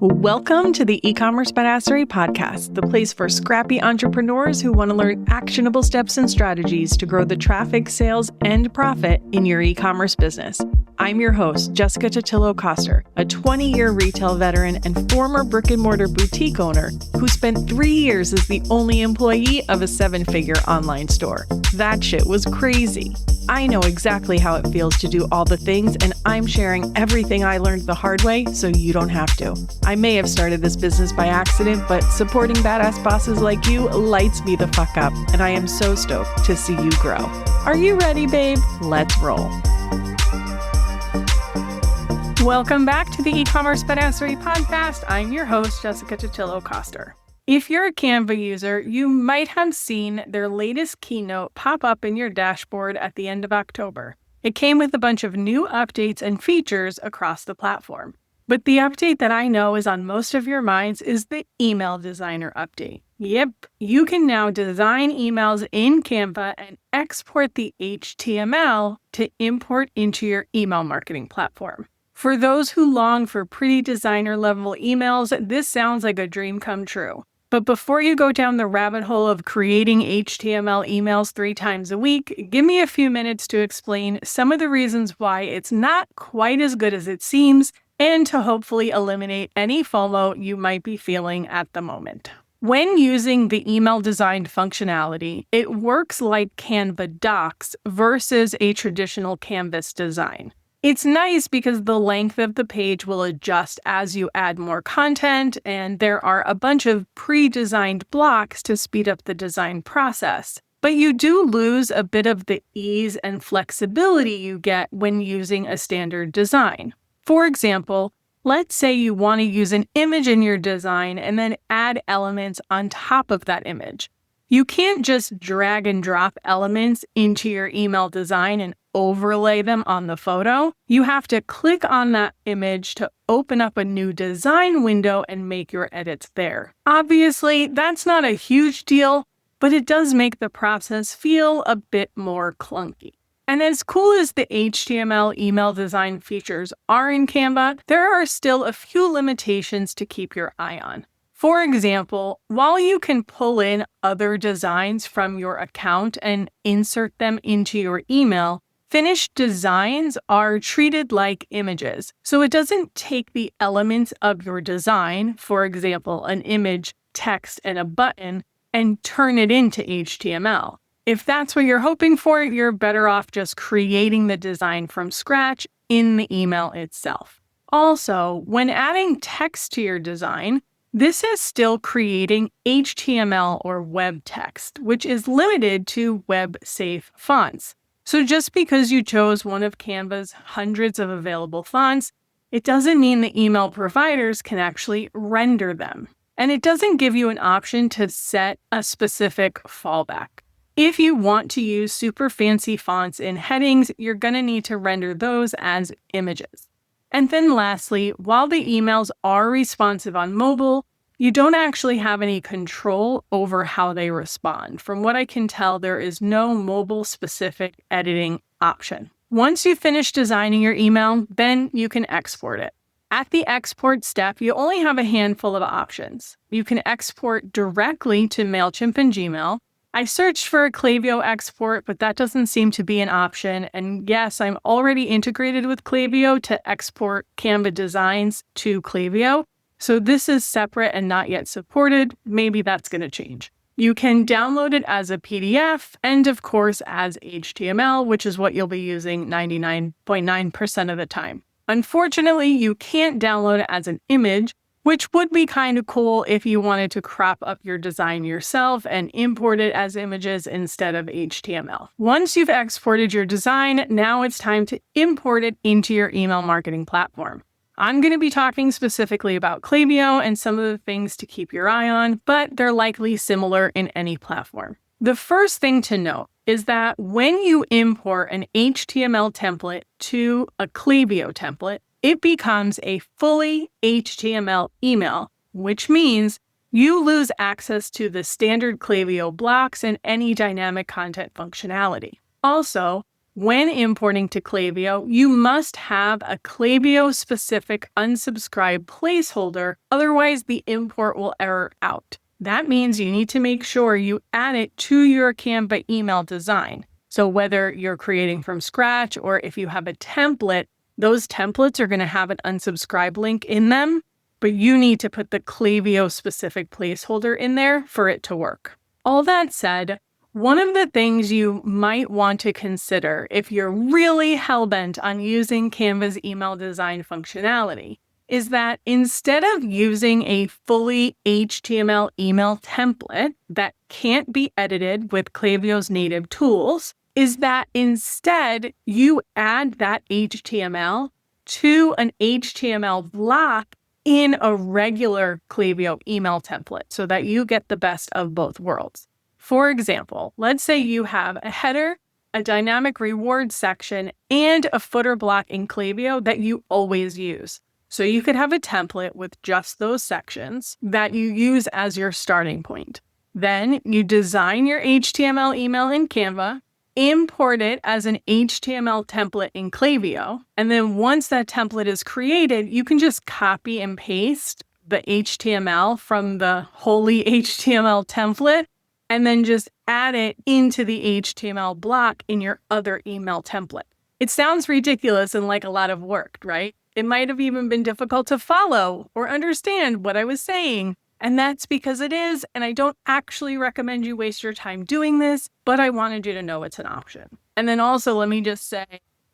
Welcome to the E-commerce Badassery Podcast, the place for scrappy entrepreneurs who want to learn actionable steps and strategies to grow the traffic, sales, and profit in your e-commerce business. I'm your host, Jessica Totillo-Coster, a 20-year retail veteran and former brick-and-mortar boutique owner who spent 3 years as the only employee of a 7-figure online store. That shit was crazy. I know exactly how it feels to do all the things, and I'm sharing everything I learned the hard way so you don't have to. I may have started this business by accident, but supporting badass bosses like you lights me the fuck up, and I am so stoked to see you grow. Are you ready, babe? Let's roll. Welcome back to the E-commerce Badassery Podcast. I'm your host, Jessica Totillo-Coster. If you're a Canva user, you might have seen their latest keynote pop up in your dashboard at the end of October. It came with a bunch of new updates and features across the platform. But the update that I know is on most of your minds is the email designer update. Yep, you can now design emails in Canva and export the HTML to import into your email marketing platform. For those who long for pretty designer level emails, this sounds like a dream come true. But before you go down the rabbit hole of creating HTML emails 3 times a week, give me a few minutes to explain some of the reasons why it's not quite as good as it seems and to hopefully eliminate any FOMO you might be feeling at the moment. When using the email design functionality, it works like Canva docs versus a traditional Canvas design. It's nice because the length of the page will adjust as you add more content, and there are a bunch of pre-designed blocks to speed up the design process. But you do lose a bit of the ease and flexibility you get when using a standard design. For example, let's say you want to use an image in your design and then add elements on top of that image. You can't just drag and drop elements into your email design and overlay them on the photo. You have to click on that image to open up a new design window and make your edits there. Obviously, that's not a huge deal, but it does make the process feel a bit more clunky. And as cool as the HTML email design features are in Canva, there are still a few limitations to keep your eye on. For example, while you can pull in other designs from your account and insert them into your email, finished designs are treated like images. So it doesn't take the elements of your design, for example, an image, text, and a button, and turn it into HTML. If that's what you're hoping for, you're better off just creating the design from scratch in the email itself. Also, when adding text to your design, this is still creating HTML or web text, which is limited to web-safe fonts. So just because you chose one of Canva's hundreds of available fonts, it doesn't mean the email providers can actually render them. And it doesn't give you an option to set a specific fallback. If you want to use super fancy fonts in headings, you're going to need to render those as images. And then lastly, while the emails are responsive on mobile, you don't actually have any control over how they respond. From what I can tell, there is no mobile-specific editing option. Once you finish designing your email, then you can export it. At the export step, you only have a handful of options. You can export directly to MailChimp and Gmail. I searched for a Klaviyo export, but that doesn't seem to be an option. And yes, I'm already integrated with Klaviyo to export Canva designs to Klaviyo. So this is separate and not yet supported. Maybe that's going to change. You can download it as a PDF and, of course, as HTML, which is what you'll be using 99.9% of the time. Unfortunately, you can't download it as an image, which would be kind of cool if you wanted to crop up your design yourself and import it as images instead of HTML. Once you've exported your design, now it's time to import it into your email marketing platform. I'm going to be talking specifically about Klaviyo and some of the things to keep your eye on, but they're likely similar in any platform. The first thing to note is that when you import an HTML template to a Klaviyo template, it becomes a fully HTML email, which means you lose access to the standard Klaviyo blocks and any dynamic content functionality. Also, When importing to Klaviyo, you must have a Klaviyo-specific unsubscribe placeholder, otherwise the import will error out. That means you need to make sure you add it to your Canva email design. So whether you're creating from scratch or if you have a template, those templates are going to have an unsubscribe link in them, but you need to put the Klaviyo-specific placeholder in there for it to work. All that said, one of the things you might want to consider if you're really hellbent on using Canva's email design functionality is that instead of using a fully HTML email template that can't be edited with Klaviyo's native tools, is that instead you add that HTML to an HTML block in a regular Klaviyo email template so that you get the best of both worlds. For example, let's say you have a header, a dynamic reward section, and a footer block in Klaviyo that you always use. So you could have a template with just those sections that you use as your starting point. Then you design your HTML email in Canva, import it as an HTML template in Klaviyo, and then once that template is created, you can just copy and paste the HTML from the holy HTML template and then just add it into the HTML block in your other email template. It sounds ridiculous and like a lot of work, right? It might have even been difficult to follow or understand what I was saying. And that's because it is, and I don't actually recommend you waste your time doing this, but I wanted you to know it's an option. And then also, let me just say,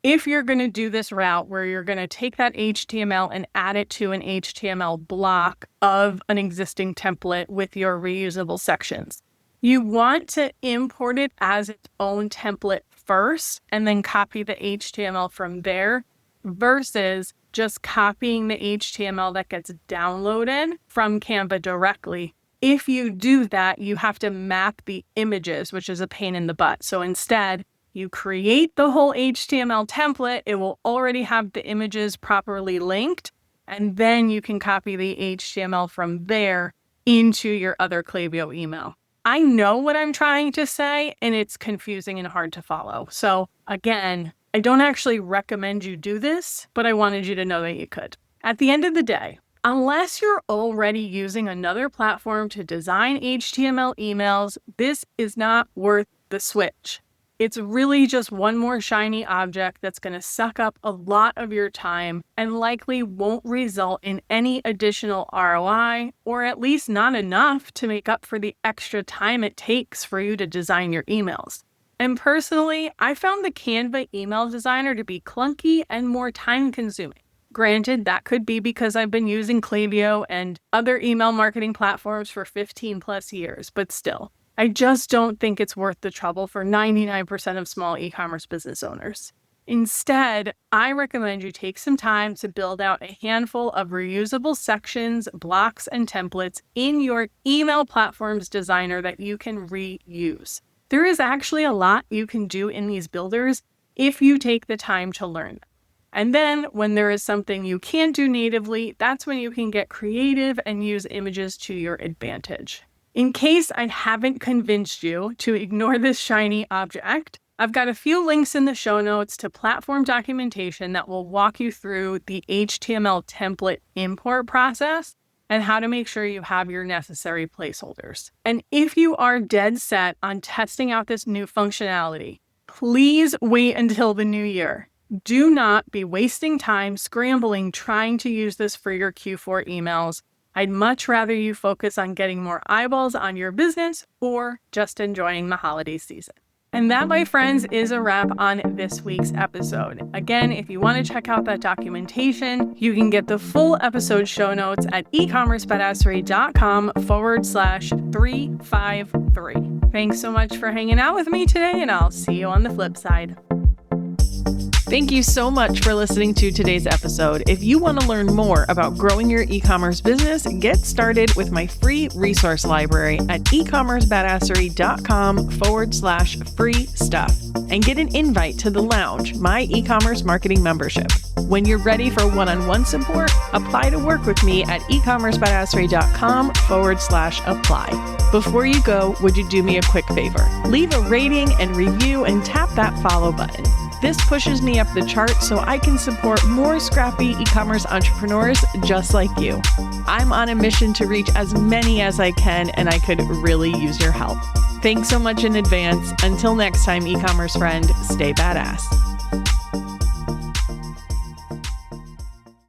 if you're going to do this route where you're going to take that HTML and add it to an HTML block of an existing template with your reusable sections, you want to import it as its own template first and then copy the HTML from there versus just copying the HTML that gets downloaded from Canva directly. If you do that, you have to map the images, which is a pain in the butt. So instead, you create the whole HTML template. It will already have the images properly linked, and then you can copy the HTML from there into your other Klaviyo email. I know what I'm trying to say, and it's confusing and hard to follow. So again, I don't actually recommend you do this, but I wanted you to know that you could. At the end of the day, unless you're already using another platform to design HTML emails, this is not worth the switch. It's really just one more shiny object that's going to suck up a lot of your time and likely won't result in any additional ROI, or at least not enough to make up for the extra time it takes for you to design your emails. And personally, I found the Canva email designer to be clunky and more time-consuming. Granted, that could be because I've been using Klaviyo and other email marketing platforms for 15 plus years, but still, I just don't think it's worth the trouble for 99% of small e-commerce business owners. Instead, I recommend you take some time to build out a handful of reusable sections, blocks, and templates in your email platform's designer that you can reuse. There is actually a lot you can do in these builders if you take the time to learn. And then when there is something you can't do natively, that's when you can get creative and use images to your advantage. In case I haven't convinced you to ignore this shiny object, I've got a few links in the show notes to platform documentation that will walk you through the HTML template import process and how to make sure you have your necessary placeholders. And if you are dead set on testing out this new functionality, please wait until the new year. Do not be wasting time scrambling trying to use this for your Q4 emails. I'd much rather you focus on getting more eyeballs on your business or just enjoying the holiday season. And that, my friends, is a wrap on this week's episode. Again, if you want to check out that documentation, you can get the full episode show notes at ecommercebadassery.com/353. Thanks so much for hanging out with me today, and I'll see you on the flip side. Thank you so much for listening to today's episode. If you want to learn more about growing your e-commerce business, get started with my free resource library at ecommercebadassery.com/free stuff and get an invite to the lounge, my e-commerce marketing membership. When you're ready for one-on-one support, apply to work with me at ecommercebadassery.com/apply. Before you go, would you do me a quick favor? Leave a rating and review and tap that follow button. This pushes me up the chart so I can support more scrappy e-commerce entrepreneurs just like you. I'm on a mission to reach as many as I can, and I could really use your help. Thanks so much in advance. Until next time, e-commerce friend, stay badass.